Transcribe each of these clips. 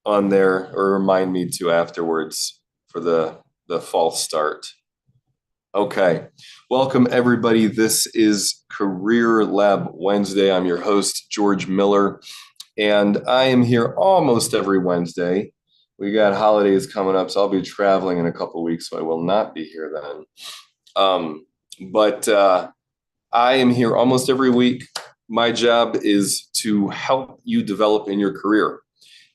on there or remind me to afterwards for the false start. Okay, welcome everybody. This is Career Lab Wednesday. I'm your host, George Miller, and I am here almost every Wednesday. We got holidays coming up, so I'll be traveling in a couple of weeks, so I will not be here then. But I am here almost every week. My job is to help you develop in your career.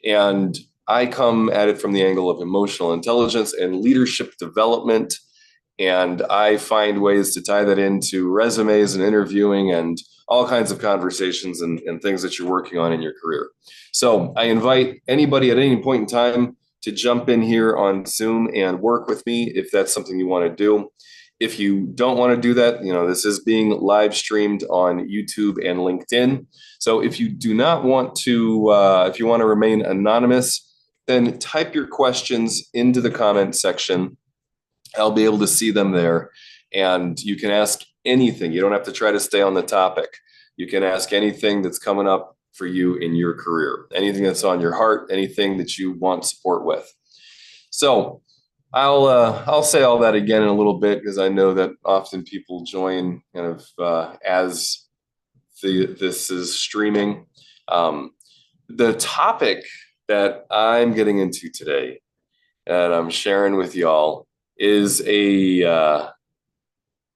And I come at it from the angle of emotional intelligence and leadership development. And I find ways to tie that into resumes and interviewing and all kinds of conversations and things that you're working on in your career. So I invite anybody at any point in time to jump in here on Zoom and work with me if that's something you want to do. If you don't want to do that, this is being live streamed on YouTube and LinkedIn. So if you do not want to, if you want to remain anonymous, then type your questions into the comment section. I'll be able to see them there. And you can ask anything. You don't have to try to stay on the topic. You can ask anything that's coming up for you in your career, anything that's on your heart, anything that you want support with. So I'll say all that again in a little bit because I know that often people join kind of as this is streaming. The topic that I'm getting into today and I'm sharing with y'all is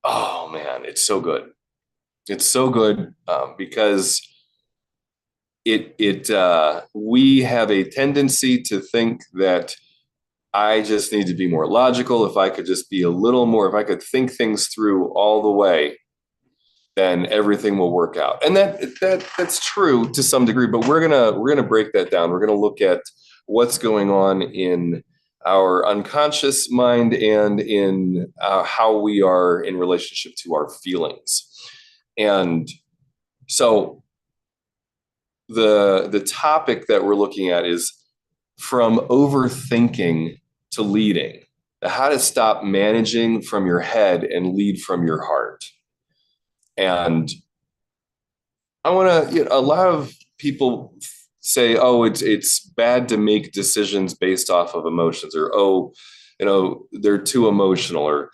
oh man, it's so good. It's so good because we have a tendency to think that I just need to be more logical. If I could just be a little more, if I could think things through all the way, then everything will work out. And that's true to some degree, but we're gonna break that down. We're gonna look at what's going on in our unconscious mind and in how we are in relationship to our feelings. And so the topic that we're looking at is from overthinking to leading, how to stop managing from your head and lead from your heart. And I want to, a lot of people say, oh, it's bad to make decisions based off of emotions, or, oh, they're too emotional, or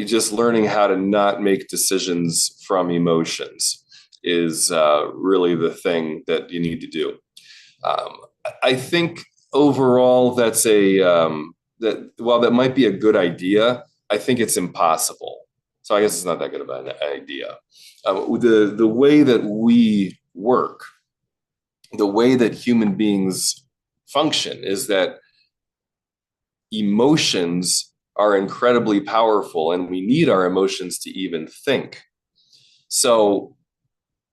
just learning how to not make decisions from emotions is really the thing that you need to do. I think overall that's that while that might be a good idea, I think it's impossible. So I guess it's not that good of an idea. The way that we work, the way that human beings function is that emotions are incredibly powerful and we need our emotions to even think. So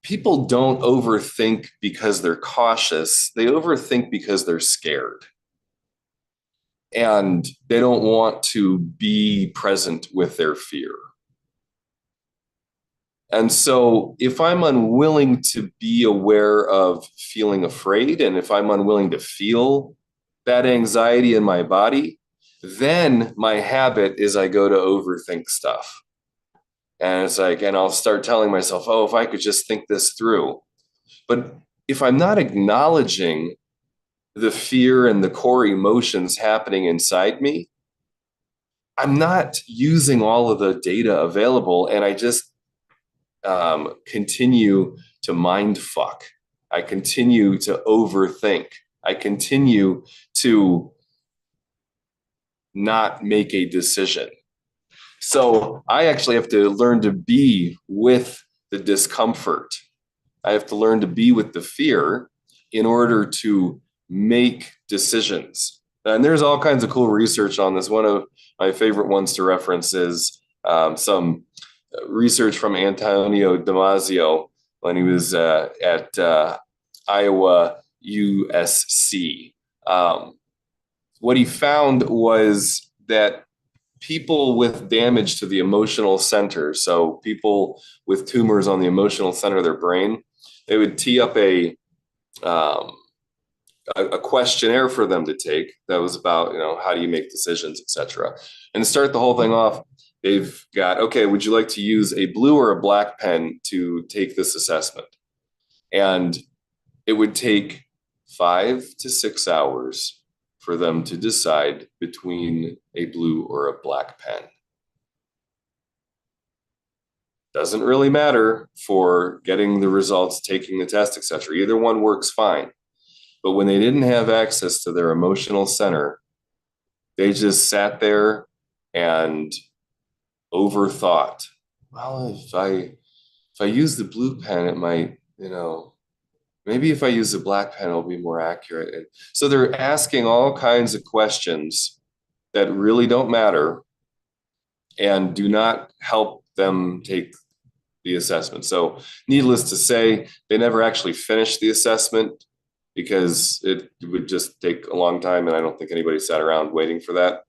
people don't overthink because they're cautious. They overthink because they're scared. And they don't want to be present with their fear. And so if I'm unwilling to be aware of feeling afraid, and if I'm unwilling to feel that anxiety in my body, then my habit is I go to overthink stuff. And it's like, and I'll start telling myself, oh, if I could just think this through. But if I'm not acknowledging the fear and the core emotions happening inside me, I'm not using all of the data available, and I just continue to mind fuck. I continue to overthink. I continue to not make a decision. So I actually have to learn to be with the discomfort. I have to learn to be with the fear in order to make decisions. And there's all kinds of cool research on this. One of my favorite ones to reference is some research from Antonio Damasio when he was at Iowa USC. What he found was that people with damage to the emotional center, so people with tumors on the emotional center of their brain, they would tee up a questionnaire for them to take that was about, how do you make decisions, etc. And to start the whole thing off, they've got, okay, would you like to use a blue or a black pen to take this assessment? And it would take 5 to 6 hours for them to decide between a blue or a black pen. Doesn't really matter for getting the results, taking the test, etc. Either one works fine. But when they didn't have access to their emotional center, they just sat there and overthought. Well, if I use the blue pen, it might, maybe if I use the black pen, it'll be more accurate. And so they're asking all kinds of questions that really don't matter and do not help them take the assessment. So needless to say, they never actually finished the assessment because it would just take a long time, and I don't think anybody sat around waiting for that.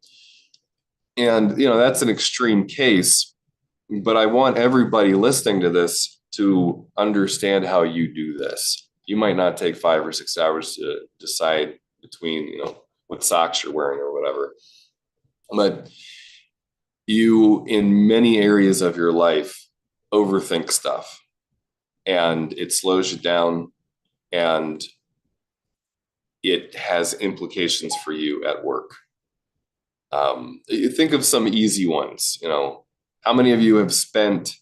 And that's an extreme case, but I want everybody listening to this to understand how you do this. You might not take 5 or 6 hours to decide between what socks you're wearing or whatever, but you, in many areas of your life, overthink stuff, and it slows you down, and it has implications for you at work. You think of some easy ones. How many of you have spent,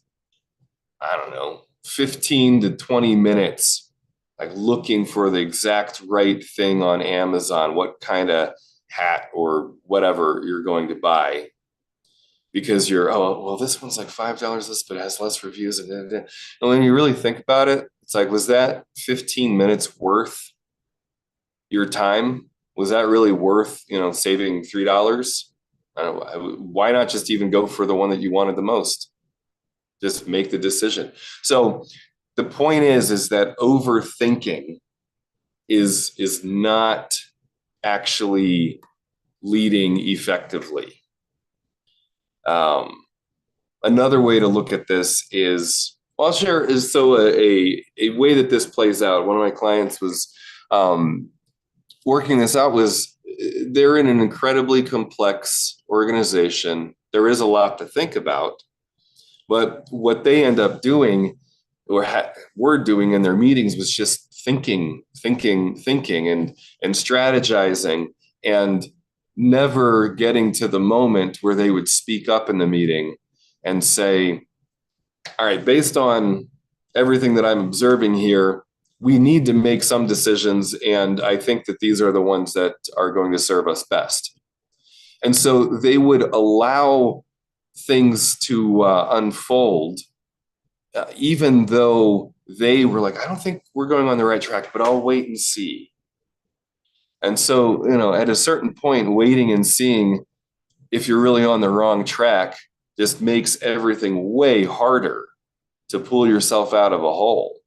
I don't know, 15 to 20 minutes like looking for the exact right thing on Amazon, what kind of hat or whatever you're going to buy, because you're, oh, well, this one's like $5 this, but it has less reviews. And when you really think about it, it's like, was that 15 minutes worth your time? Was that really worth, saving $3? I don't know. Why not just even go for the one that you wanted the most? Just make the decision. So the point is that overthinking is not actually leading effectively. Another way to look at this is, I'll share, is so a way that this plays out. One of my clients was working this out. Was they're in an incredibly complex organization. There is a lot to think about, but what they end up doing, or were doing in their meetings, was just thinking and strategizing, and never getting to the moment where they would speak up in the meeting and say, all right, based on everything that I'm observing here, we need to make some decisions, and I think that these are the ones that are going to serve us best. And so they would allow things to unfold, even though they were like, I don't think we're going on the right track, but I'll wait and see. And so, at a certain point, waiting and seeing if you're really on the wrong track just makes everything way harder to pull yourself out of a hole.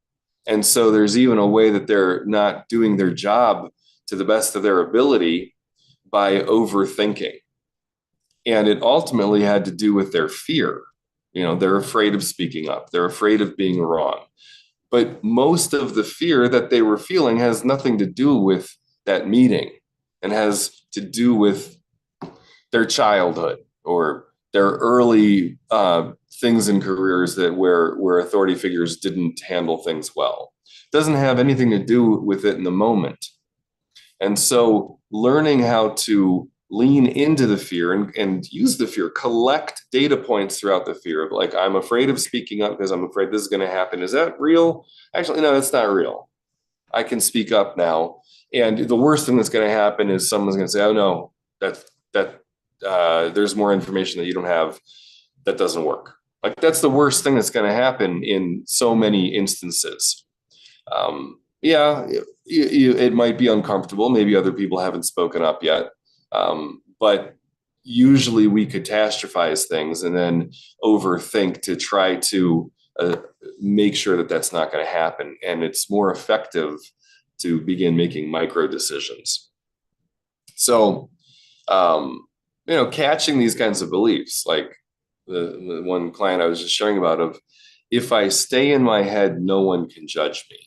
And so there's even a way that they're not doing their job to the best of their ability by overthinking. And it ultimately had to do with their fear. They're afraid of speaking up. They're afraid of being wrong. But most of the fear that they were feeling has nothing to do with that meeting, and has to do with their childhood or their early things in careers that where authority figures didn't handle things well. It doesn't have anything to do with it in the moment. And so learning how to lean into the fear and use the fear, collect data points throughout the fear of, like, I'm afraid of speaking up because I'm afraid this is going to happen. Is that real? Actually, no, that's not real. I can speak up now. And the worst thing that's going to happen is someone's going to say, oh no, there's more information that you don't have. That doesn't work. Like, that's the worst thing that's going to happen in so many instances. It might be uncomfortable. Maybe other people haven't spoken up yet. But usually we catastrophize things and then overthink to try to make sure that that's not going to happen. And it's more effective to begin making micro decisions. So, catching these kinds of beliefs, like the one client I was just sharing about, of, if I stay in my head, no one can judge me.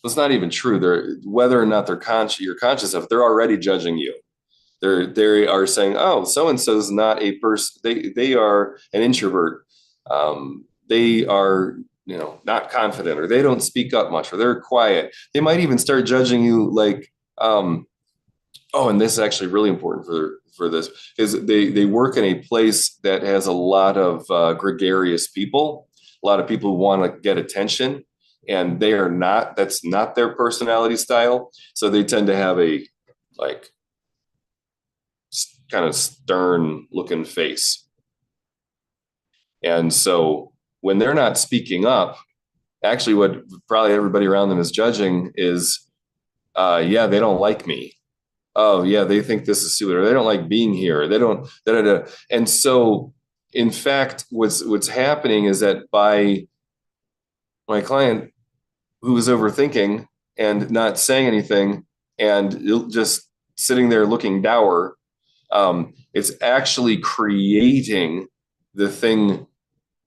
It's not even true. Whether or not you're conscious of it, they're already judging you. They are saying, oh, so-and-so is not a person. They are an introvert. They are not confident, or they don't speak up much, or they're quiet. They might even start judging you like, oh, and this is actually really important for this, is they work in a place that has a lot of gregarious people, a lot of people who want to get attention, and that's not their personality style. So they tend to have a like kind of stern looking face. And so when they're not speaking up, actually what probably everybody around them is judging is, yeah, they don't like me. Oh yeah, they think this is stupid, or they don't like being here. They don't, da, da, da. And so in fact, what's happening is that by my client who is overthinking and not saying anything and just sitting there looking dour, it's actually creating the thing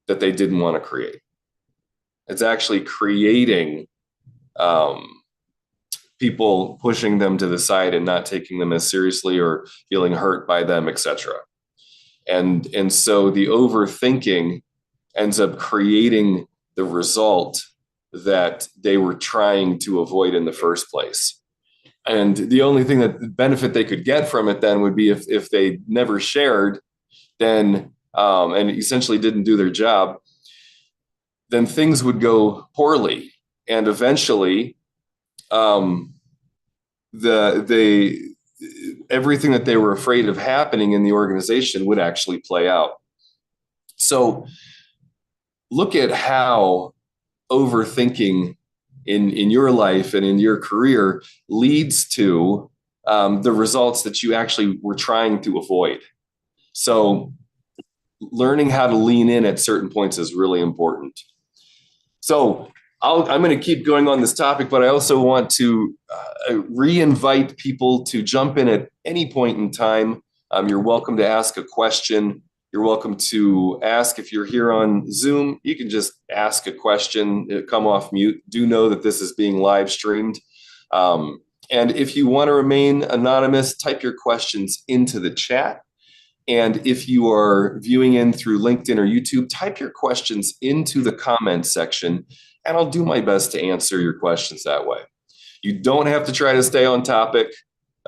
that they didn't want to create. It's actually creating people pushing them to the side and not taking them as seriously, or feeling hurt by them, etc. And so the overthinking ends up creating the result that they were trying to avoid in the first place. And the only thing that benefit they could get from it then would be if they never shared, then and essentially didn't do their job, then things would go poorly, and eventually everything that they were afraid of happening in the organization would actually play out. So look at how overthinking in your life and in your career leads to the results that you actually were trying to avoid. So learning how to lean in at certain points is really important. So I'm going to keep going on this topic, but I also want to re-invite people to jump in at any point in time. You're welcome to ask a question. You're welcome to ask if you're here on Zoom. You can just ask a question, come off mute. Do know that this is being live streamed. And if you want to remain anonymous, type your questions into the chat. And if you are viewing in through LinkedIn or YouTube, type your questions into the comments section, and I'll do my best to answer your questions that way. You don't have to try to stay on topic.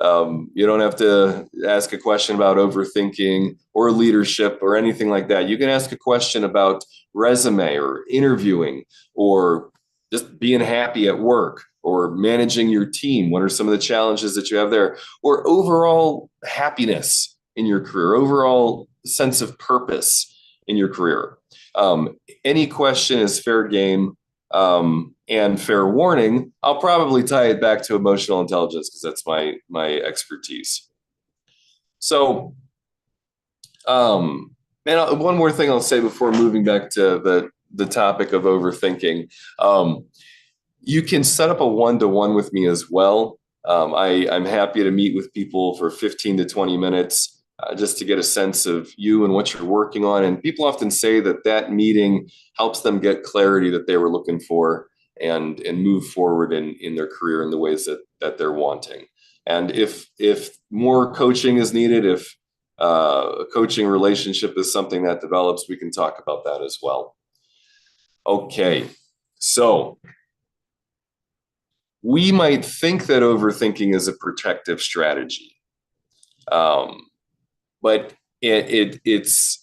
You don't have to ask a question about overthinking or leadership or anything like that. You can ask a question about resume or interviewing, or just being happy at work, or managing your team. What are some of the challenges that you have there? Or overall happiness in your career, overall sense of purpose in your career. Any question is fair game, and fair warning. I'll probably tie it back to emotional intelligence because that's my expertise. So, and one more thing I'll say before moving back to the topic of overthinking. You can set up a one-to-one with me as well. I'm happy to meet with people for 15 to 20 minutes. Just to get a sense of you and what you're working on. And people often say that meeting helps them get clarity that they were looking for, and move forward in their career in the ways that they're wanting. And if more coaching is needed, if a coaching relationship is something that develops, we can talk about that as well. Okay, so we might think that overthinking is a protective strategy. But it's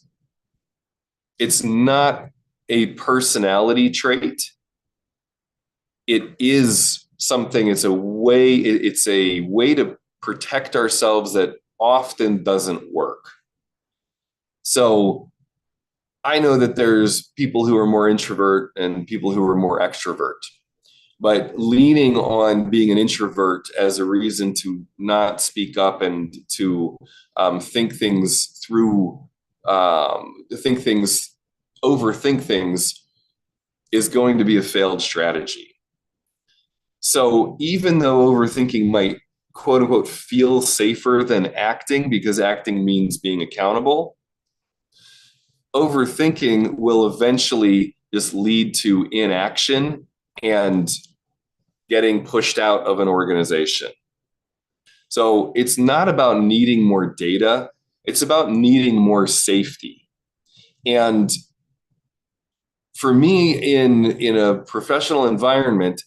not a personality trait. It is something. It's a way to protect ourselves that often doesn't work. So I know that there's people who are more introvert and people who are more extrovert. But leaning on being an introvert as a reason to not speak up and to think things through, overthink things, is going to be a failed strategy. So even though overthinking might, quote unquote, feel safer than acting, because acting means being accountable, overthinking will eventually just lead to inaction and getting pushed out of an organization. So it's not about needing more data. It's about needing more safety. And for me in a professional environment,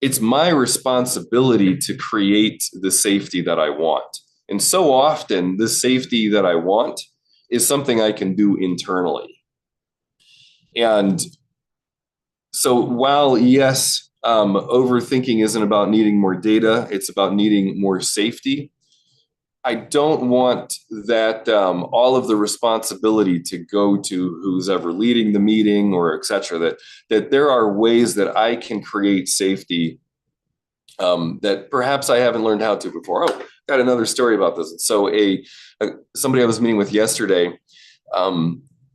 it's my responsibility to create the safety that I want. And so often the safety that I want is something I can do internally. And so while yes, overthinking isn't about needing more data, it's about needing more safety. I don't want that all of the responsibility to go to who's ever leading the meeting or et cetera, that there are ways that I can create safety that perhaps I haven't learned how to before. Oh, got another story about this. So somebody I was meeting with yesterday,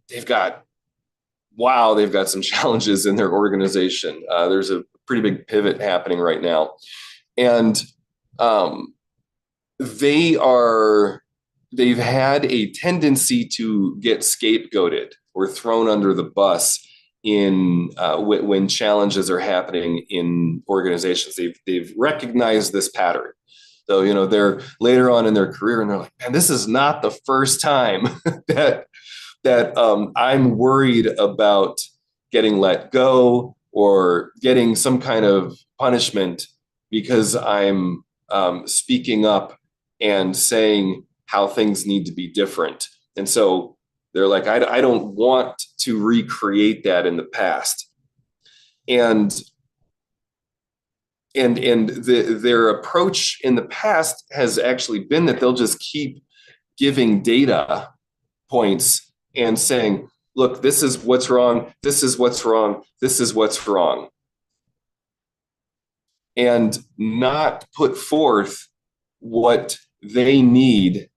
they've got some challenges in their organization. There's a pretty big pivot happening right now. And they've had a tendency to get scapegoated or thrown under the bus when challenges are happening in organizations. They've recognized this pattern. So, they're later on in their career and they're like, man, this is not the first time that I'm worried about getting let go or getting some kind of punishment because I'm speaking up and saying how things need to be different. And so they're like, I don't want to recreate that in the past. And their approach in the past has actually been that they'll just keep giving data points and saying, look, this is what's wrong, this is what's wrong, this is what's wrong. And not put forth what they need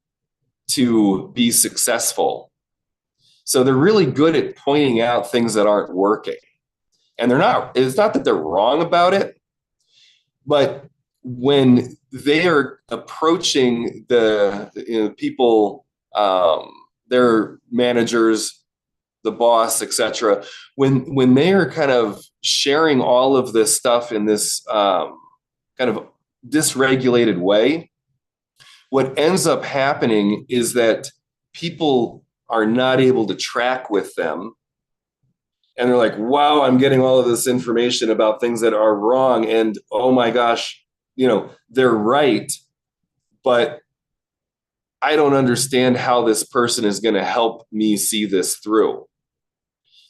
to be successful. So they're really good at pointing out things that aren't working. And it's not that they're wrong about it, but when they are approaching the people, their managers, the boss, etc., when they are kind of sharing all of this stuff in this kind of dysregulated way, what ends up happening is that people are not able to track with them. And they're like, wow, I'm getting all of this information about things that are wrong. And oh my gosh, they're right. But I don't understand how this person is going to help me see this through.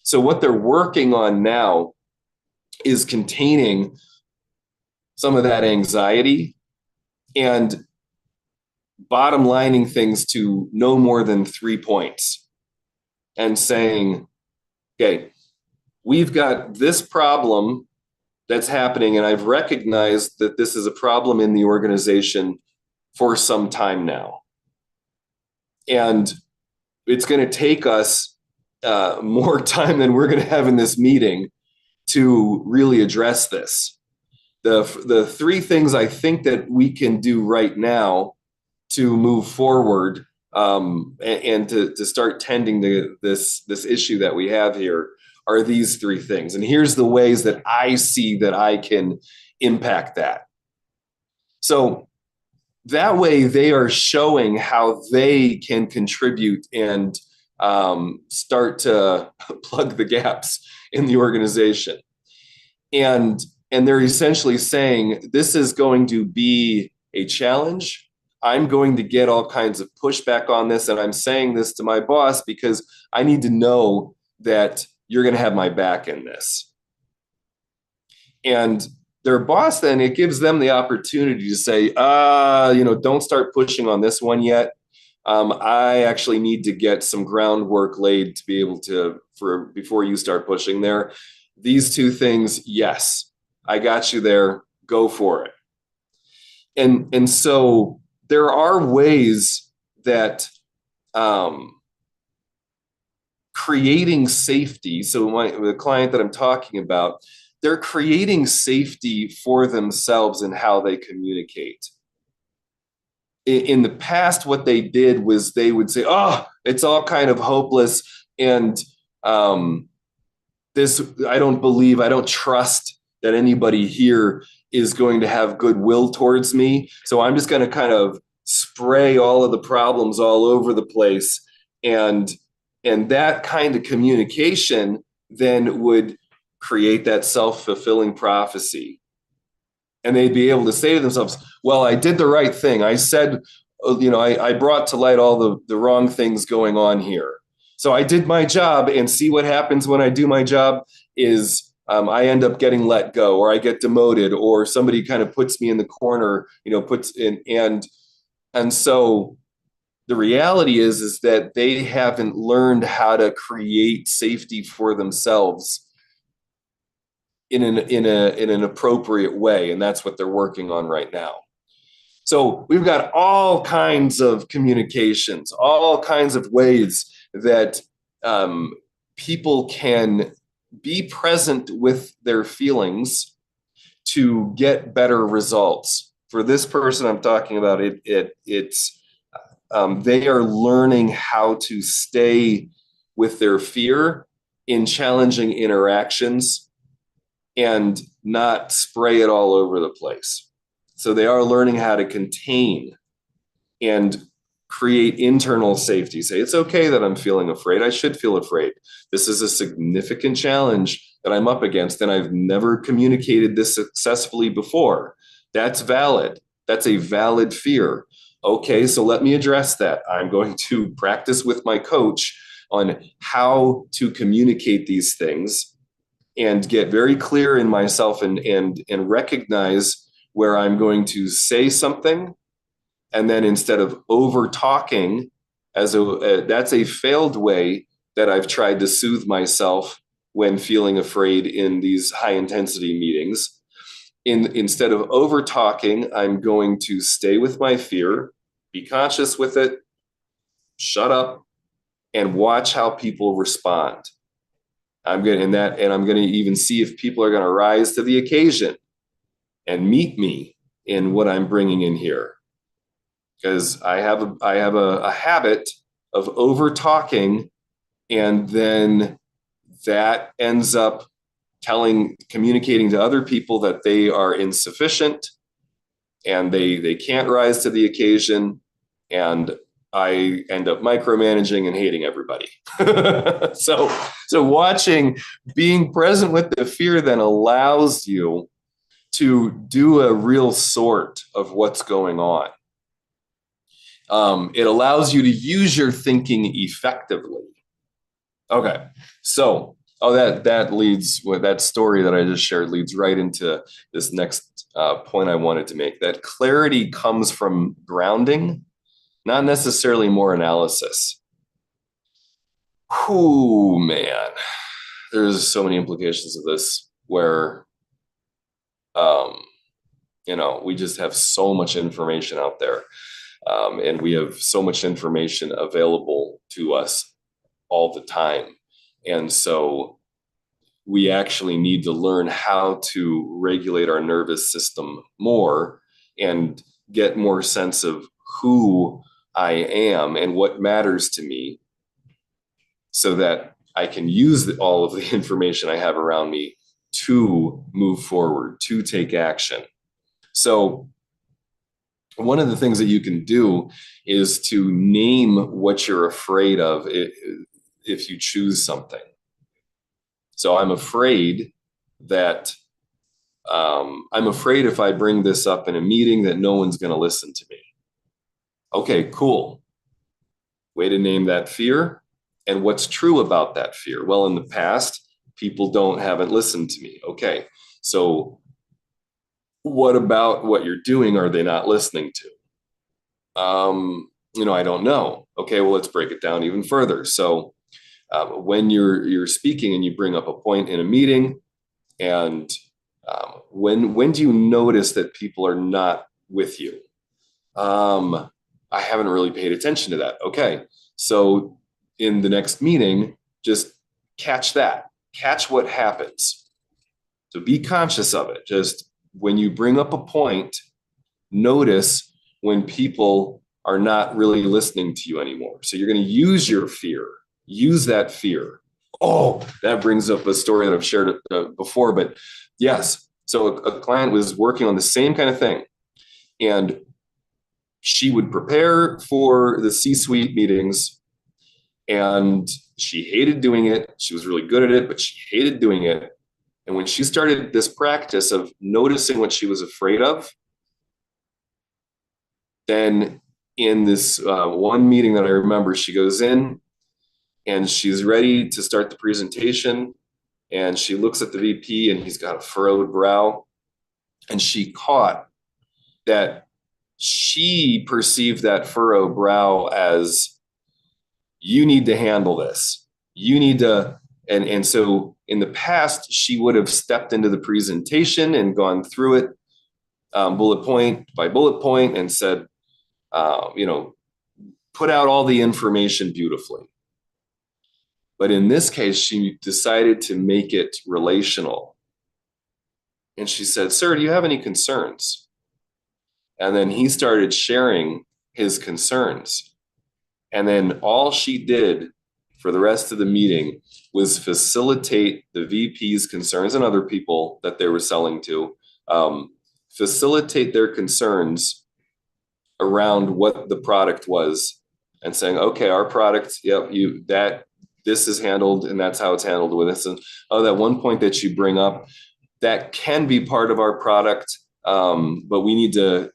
So what they're working on now is containing some of that anxiety and bottom lining things to no more than 3 points and saying, okay, we've got this problem that's happening, and I've recognized that this is a problem in the organization for some time now. And it's going to take us more time than we're going to have in this meeting to really address this. The 3 things I think that we can do right now to move forward and to start tending to this issue that we have here are these 3 things. And here's the ways that I see that I can impact that. So that way they are showing how they can contribute and start to plug the gaps in the organization. And they're essentially saying, this is going to be a challenge. I'm going to get all kinds of pushback on this. And I'm saying this to my boss because I need to know that you're going to have my back in this. And their boss, then it gives them the opportunity to say, don't start pushing on this one yet. I actually need to get some groundwork laid to be able to, before you start pushing there. These 2 things, yes, I got you there, go for it. And so there are ways that creating safety, so the client that I'm talking about, they're creating safety for themselves in how they communicate. In the past, what they did was they would say, oh, it's all kind of hopeless. And I don't trust that anybody here is going to have goodwill towards me. So I'm just going to kind of spray all of the problems all over the place. And And that kind of communication then would create that self-fulfilling prophecy. And they'd be able to say to themselves, well, I did the right thing. I said, I brought to light all the wrong things going on here. So I did my job, and see what happens when I do my job is I end up getting let go, or I get demoted, or somebody kind of puts me in the corner, and so the reality is that they haven't learned how to create safety for themselves in an appropriate way, and that's what they're working on right now. So we've got all kinds of communications, all kinds of ways that people can be present with their feelings to get better results. For this person I'm talking about, it's they are learning how to stay with their fear in challenging interactions and not spray it all over the place. So they are learning how to contain and create internal safety. Say, it's okay that I'm feeling afraid. I should feel afraid. This is a significant challenge that I'm up against, and I've never communicated this successfully before. That's valid. That's a valid fear. Okay, so let me address that. I'm going to practice with my coach on how to communicate these things and get very clear in myself and recognize where I'm going to say something, and then instead of over talking, that's a failed way that I've tried to soothe myself when feeling afraid in these high intensity meetings. Instead of over talking, I'm going to stay with my fear, be conscious with it, shut up, and watch how people respond. I'm going to even see if people are going to rise to the occasion and meet me in what I'm bringing in here. Because I have a habit of over talking, and then that ends up communicating to other people that they are insufficient and they can't rise to the occasion, and I end up micromanaging and hating everybody. So being present with the fear then allows you to do a real sort of what's going on. It allows you to use your thinking effectively. Okay, so that story that I just shared leads right into this next point I wanted to make. That clarity comes from grounding, not necessarily more analysis. Whew, man, there's so many implications of this where we just have so much information out there, and we have so much information available to us all the time. And so we actually need to learn how to regulate our nervous system more and get more sense of who I am and what matters to me, so that I can use all of the information I have around me to move forward, to take action. So one of the things that you can do is to name what you're afraid of if you choose something. So I'm afraid if I bring this up in a meeting that no one's going to listen to me. Okay, cool. Way to name that fear. And what's true about that fear? Well, in the past, people haven't listened to me. Okay, so what about what you're doing are they not listening to? I don't know. Okay, well, let's break it down even further. So when you're speaking and you bring up a point in a meeting, and when do you notice that people are not with you? I haven't really paid attention to that. Okay, so in the next meeting, just catch what happens. So be conscious of it. Just when you bring up a point, notice when people are not really listening to you anymore. So you're going to use your fear. Use that fear. Oh, that brings up a story that I've shared before, but yes. So a client was working on the same kind of thing, and she would prepare for the C-suite meetings, And she hated doing it. She was really good at it, but she hated doing it. And when she started this practice of noticing what she was afraid of, then in this one meeting that I remember, she goes in and she's ready to start the presentation. And she looks at the VP and he's got a furrowed brow. And she caught that she perceived that furrowed brow as, you need to handle this. You need to, and so in the past, she would have stepped into the presentation and gone through it bullet point by bullet point and said, put out all the information beautifully. But in this case, she decided to make it relational. And she said, sir, do you have any concerns? And then he started sharing his concerns. And then all she did for the rest of the meeting was facilitate the VP's concerns and other people that they were selling to, facilitate their concerns around what the product was and saying, okay, our product, yep, this is handled and that's how it's handled with us. And that one point that you bring up, that can be part of our product, but we need to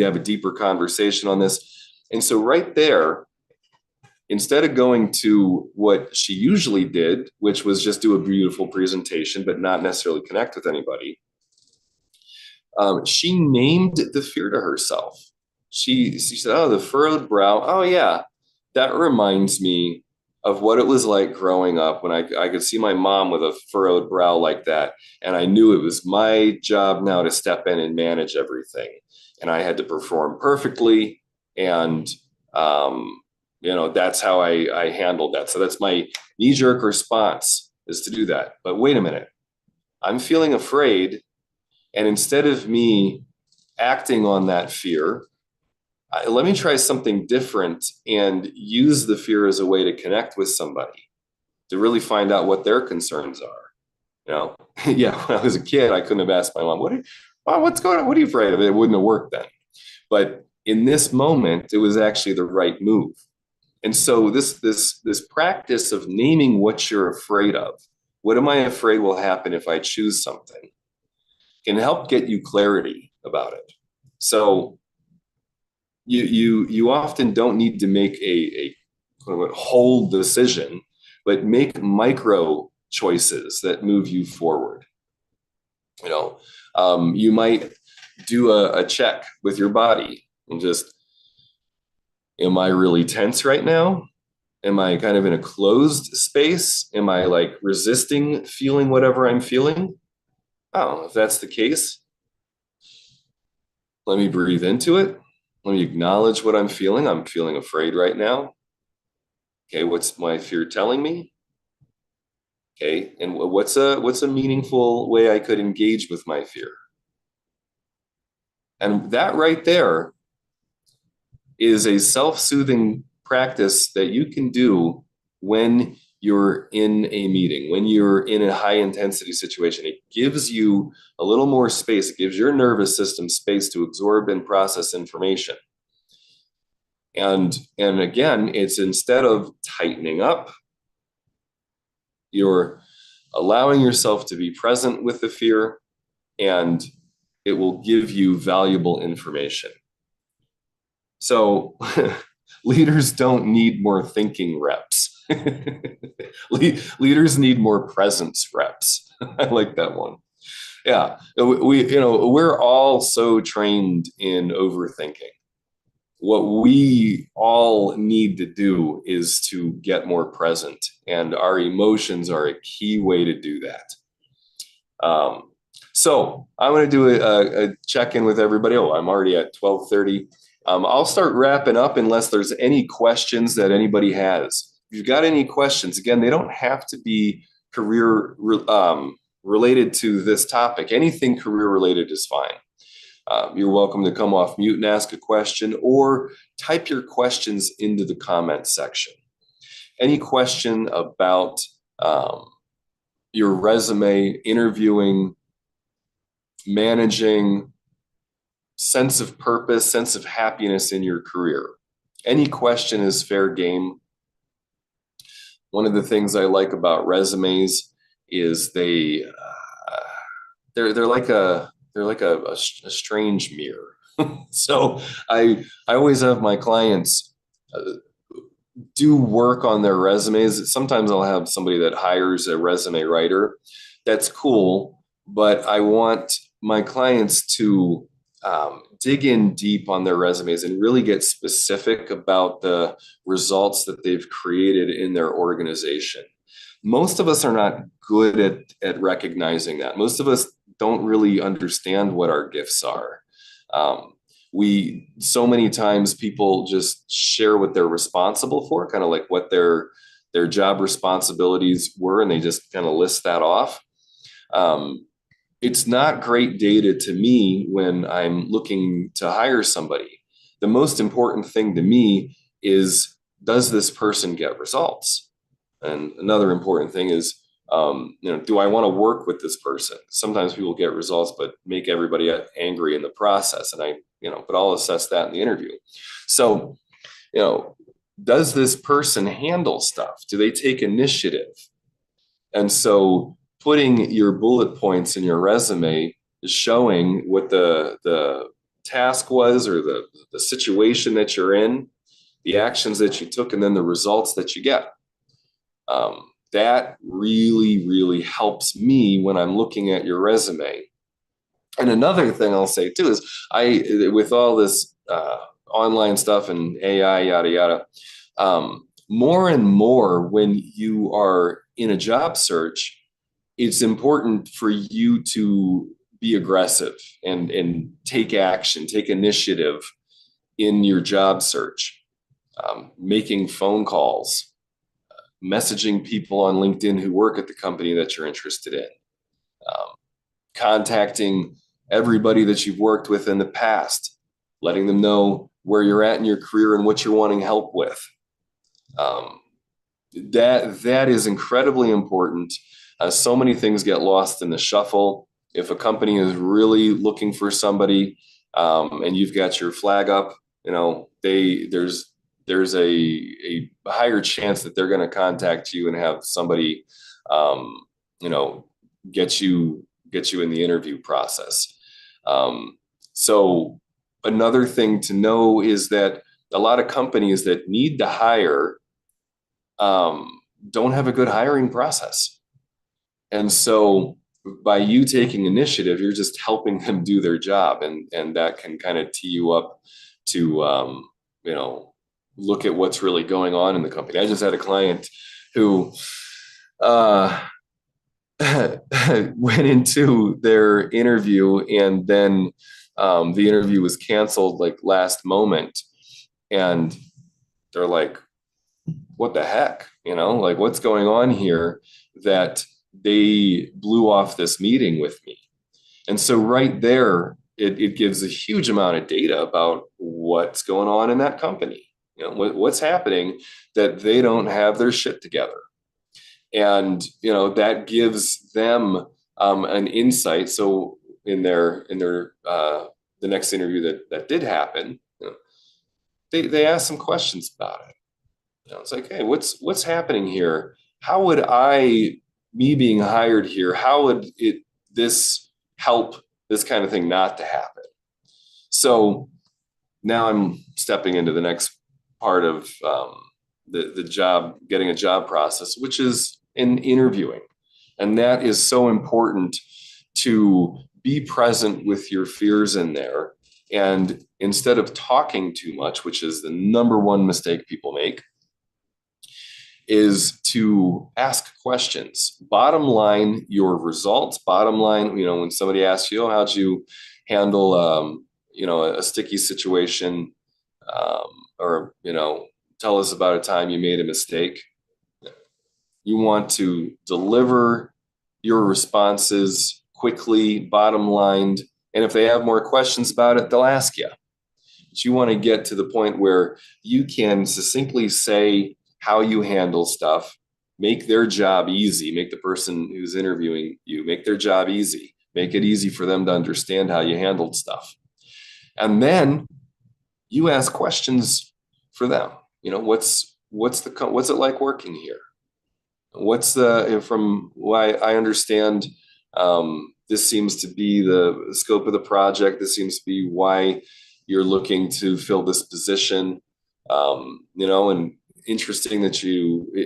have a deeper conversation on this. And so right there, instead of going to what she usually did, which was just do a beautiful presentation, but not necessarily connect with anybody, she named the fear to herself. She said, oh, the furrowed brow. Oh, yeah, that reminds me of what it was like growing up when I could see my mom with a furrowed brow like that. And I knew it was my job now to step in and manage everything. And I had to perform perfectly. And, that's how I handled that. So that's my knee-jerk response, is to do that. But wait a minute, I'm feeling afraid. And instead of me acting on that fear, let me try something different and use the fear as a way to connect with somebody, to really find out what their concerns are. Yeah, when I was a kid, I couldn't have asked my mom, what's going on? What are you afraid of? It wouldn't have worked then. But in this moment, it was actually the right move. And so this practice of naming what you're afraid of, what am I afraid will happen if I choose something, can help get you clarity about it. So you often don't need to make a whole decision, but make micro choices that move you forward. You might do a check with your body and just, am I really tense right now? Am I kind of in a closed space? Am I like resisting feeling whatever I'm feeling? Oh, if that's the case, let me breathe into it. Let me acknowledge what I'm feeling. I'm feeling afraid right now. Okay, what's my fear telling me? Okay, and what's a meaningful way I could engage with my fear? And that right there is a self-soothing practice that you can do when you're in a meeting, when you're in a high intensity situation. It gives you a little more space. It gives your nervous system space to absorb and process information. And again, it's, instead of tightening up, you're allowing yourself to be present with the fear, and it will give you valuable information. So leaders don't need more thinking reps. Leaders need more presence reps. I like that one. Yeah, we're all so trained in overthinking. What we all need to do is to get more present, and our emotions are a key way to do that. So I'm going to do a check-in with everybody. Oh, I'm already at 12:30. I'll start wrapping up unless there's any questions that anybody has. If you've got any questions, again, they don't have to be career related to this topic. Anything career related is fine. You're welcome to come off mute and ask a question, or type your questions into the comment section. Any question about your resume, interviewing, managing, sense of purpose, sense of happiness in your career. Any question is fair game. One of the things I like about resumes is they're like a strange mirror. So I always have my clients do work on their resumes. Sometimes I'll have somebody that hires a resume writer. That's cool, but I want my clients to dig in deep on their resumes and really get specific about the results that they've created in their organization. Most of us are not good at recognizing that. Most of us don't really understand what our gifts are. We so many times people just share what they're responsible for, kind of like what their job responsibilities were, and they just kind of list that off. It's not great data to me when I'm looking to hire somebody. The most important thing to me is, does this person get results? And another important thing is, do I want to work with this person? Sometimes people get results, but make everybody angry in the process. And but I'll assess that in the interview. So, does this person handle stuff? Do they take initiative? And so putting your bullet points in your resume is showing what the task was, or the situation that you're in, the actions that you took, and then the results that you get. That really, really helps me when I'm looking at your resume. And another thing I'll say too is, with all this online stuff and AI, yada, yada, more and more when you are in a job search, it's important for you to be aggressive and take action, take initiative in your job search, making phone calls, messaging people on LinkedIn who work at the company that you're interested in, contacting everybody that you've worked with in the past, letting them know where you're at in your career and what you're wanting help with. That is incredibly important. So many things get lost in the shuffle. If a company is really looking for somebody, and you've got your flag up, there's a higher chance that they're going to contact you and have somebody, get you in the interview process. So another thing to know is that a lot of companies that need to hire don't have a good hiring process. And so by you taking initiative, you're just helping them do their job, and that can kind of tee you up to, look at what's really going on in the company. I just had a client who went into their interview, and then the interview was canceled like last moment. And they're like, what the heck? Like, what's going on here that they blew off this meeting with me? And so right there, it gives a huge amount of data about what's going on in that company. What's happening that they don't have their shit together. And, that gives them an insight. So in their the next interview that did happen, they asked some questions about it. It's like, hey, what's happening here? How would me being hired here, how would this help this kind of thing not to happen? So now I'm stepping into the next part of the job, getting a job process, which is in interviewing. And that is so important, to be present with your fears in there. And instead of talking too much, which is the number one mistake people make, is to ask questions. Bottom line, your results. Bottom line, when somebody asks you, how'd you handle, a sticky situation, or, tell us about a time you made a mistake. You want to deliver your responses quickly, bottom lined. And if they have more questions about it, they'll ask you. But you want to get to the point where you can succinctly say how you handle stuff, make their job easy, make the person who's interviewing you, make their job easy, make it easy for them to understand how you handled stuff. And then you ask questions for them. What's it like working here? What's from what I understand, this seems to be the scope of the project. This seems to be why you're looking to fill this position. And interesting that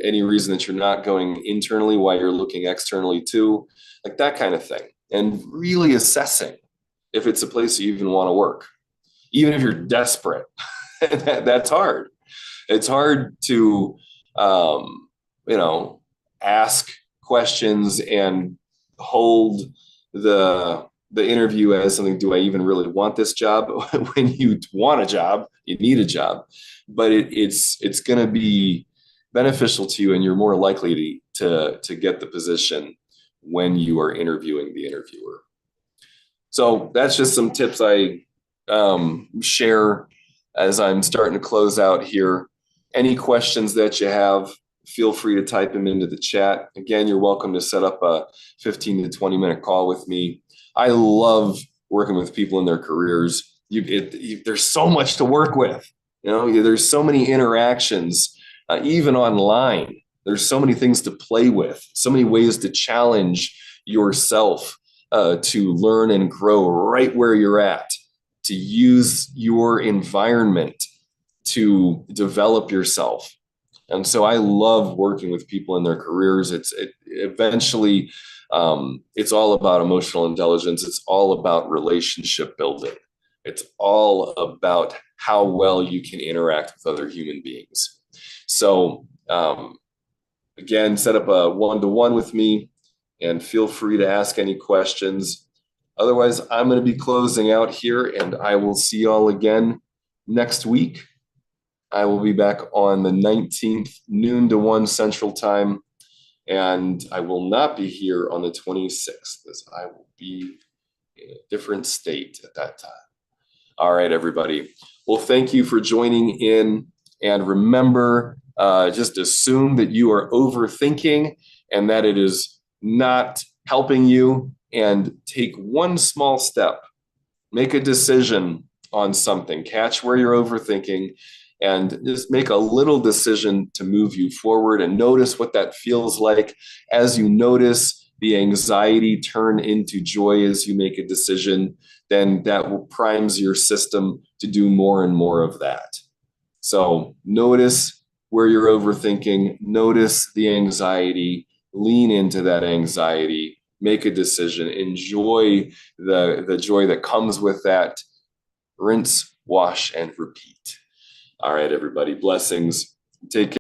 any reason that you're not going internally, why you're looking externally too, like that kind of thing. And really assessing if it's a place you even want to work, even if you're desperate. That's hard. It's hard to, um, you know, ask questions and hold the interview as something. Do I even really want this job? When you want a job, you need a job, but it's going to be beneficial to you, and you're more likely to get the position when you are interviewing the interviewer. So that's just some tips I share as I'm starting to close out here. Any questions that you have, feel free to type them into the chat. Again, you're welcome to set up a 15 to 20 minute call with me. I love working with people in their careers. There's so much to work with. There's so many interactions, even online. There's so many things to play with, so many ways to challenge yourself, to learn and grow right where you're at, to use your environment to develop yourself. And so I love working with people in their careers. Eventually, it's all about emotional intelligence. It's all about relationship building. It's all about how well you can interact with other human beings. So again, set up a one-to-one with me and feel free to ask any questions. Otherwise, I'm going to be closing out here, and I will see you all again next week. I will be back on the 19th, noon to 1 Central Time, and I will not be here on the 26th, as I will be in a different state at that time. All right, everybody. Well, thank you for joining in, and remember, just assume that you are overthinking and that it is not helping you, and take one small step. Make a decision on something. Catch where you're overthinking and just make a little decision to move you forward, and notice what that feels like. As you notice the anxiety turn into joy as you make a decision, then that will primes your system to do more and more of that. So notice where you're overthinking, notice the anxiety, lean into that anxiety, make a decision, enjoy the joy that comes with that. Rinse, wash, and repeat. All right, everybody. Blessings. Take care.